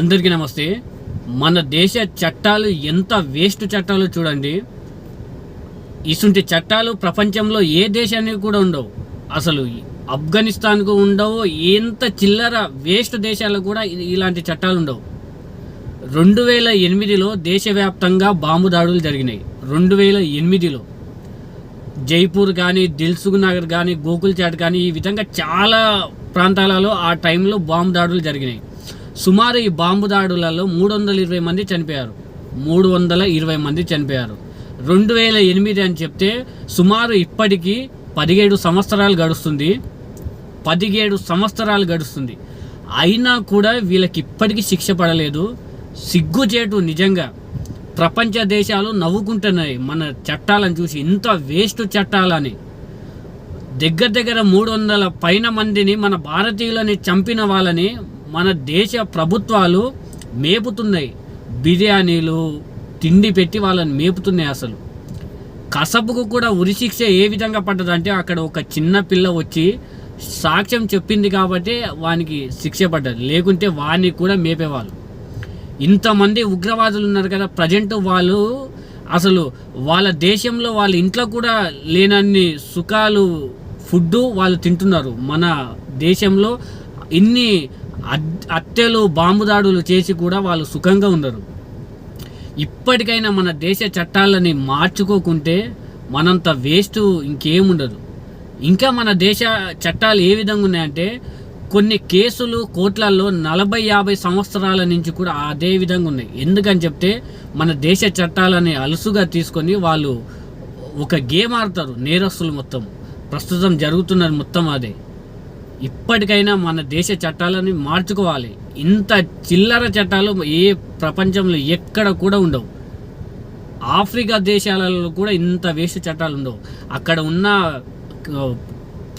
అందరికీ నమస్తే. మన దేశ చట్టాలు ఎంత వేస్ట్ చట్టాలు చూడండి. ఇసుంటి చట్టాలు ప్రపంచంలో ఏ దేశానికి కూడా ఉండవు. అసలు ఆఫ్ఘనిస్తాన్కు ఉండవు. ఎంత చిల్లర వేస్ట్ దేశాలకు కూడా ఇలాంటి చట్టాలు ఉండవు. 2008లో దేశవ్యాప్తంగా బాంబు దాడులు జరిగినాయి. 2008లో జైపూర్ కానీ, దిల్సుఖ్ నగర్ కానీ, గోకుల్ చాట్ కానీ, ఈ విధంగా చాలా ప్రాంతాలలో ఆ టైంలో బాంబు దాడులు జరిగినాయి. సుమారు ఈ బాంబు దాడులలో 320 మంది చనిపోయారు. 320 మంది చనిపోయారు. 2008 అని చెప్తే సుమారు ఇప్పటికీ 17 సంవత్సరాలు గడుస్తుంది. 17 సంవత్సరాలు గడుస్తుంది. అయినా కూడా వీళ్ళకి ఇప్పటికీ శిక్ష పడలేదు. సిగ్గుచేటు నిజంగా. ప్రపంచ దేశాలు నవ్వుకుంటున్నాయి మన చట్టాలను చూసి. ఇంత వేస్ట్ చట్టాలని. దగ్గర 300 పైన మందిని, మన భారతీయులని చంపిన వాళ్ళని మన దేశ ప్రభుత్వాలు మేపుతున్నాయి. బిర్యానీలు తిండి పెట్టి వాళ్ళని మేపుతున్నాయి. అసలు కసబుకు కూడా ఉరిశిక్ష ఏ విధంగా పడ్డదంటే, అక్కడ ఒక చిన్న పిల్ల వచ్చి సాక్ష్యం చెప్పింది కాబట్టి వానికి శిక్ష పడ్డది. లేకుంటే వాడిని కూడా మేపేవాళ్ళు. ఇంతమంది ఉగ్రవాదులు ఉన్నారు కదా ప్రజెంట్. వాళ్ళు అసలు వాళ్ళ దేశంలో వాళ్ళ ఇంట్లో కూడా లేనన్ని సుఖాలు, ఫుడ్డు వాళ్ళు తింటున్నారు. మన దేశంలో ఇన్ని హత్యలు, బాంబు దాడులు చేసి కూడా వాళ్ళు సుఖంగా ఉన్నారు. ఇప్పటికైనా మన దేశ చట్టాలని మార్చుకోకుంటే మనంత వేస్ట్ ఇంకేముండదు. ఇంకా మన దేశ చట్టాలు ఏ విధంగా ఉన్నాయంటే, కొన్ని కేసులు కోర్టులలో 40-50 సంవత్సరాల నుంచి కూడా అదే విధంగా ఉన్నాయి. ఎందుకని చెప్తే మన దేశ చట్టాలని అలుసుగా తీసుకొని వాళ్ళు ఒక గేమ్ ఆడతారు. నేరస్తులు మొత్తం ప్రస్తుతం జరుగుతున్నది మొత్తం అదే. ఇప్పటికైనా మన దేశ చట్టాలని మార్చుకోవాలి. ఇంత చిల్లర చట్టాలు ఏ ప్రపంచంలో ఎక్కడ కూడా ఉండవు. ఆఫ్రికా దేశాలలో కూడా ఇంత వేస్ట్ చట్టాలు ఉండవు. అక్కడ ఉన్న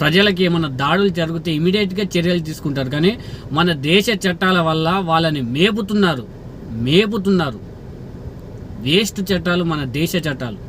ప్రజలకి ఏమైనా దాడులు జరిగితే ఇమీడియట్గా చర్యలు తీసుకుంటారు. కానీ మన దేశ చట్టాల వల్ల వాళ్ళని మేపుతున్నారు. వేస్ట్ చట్టాలు మన దేశ చట్టాలు.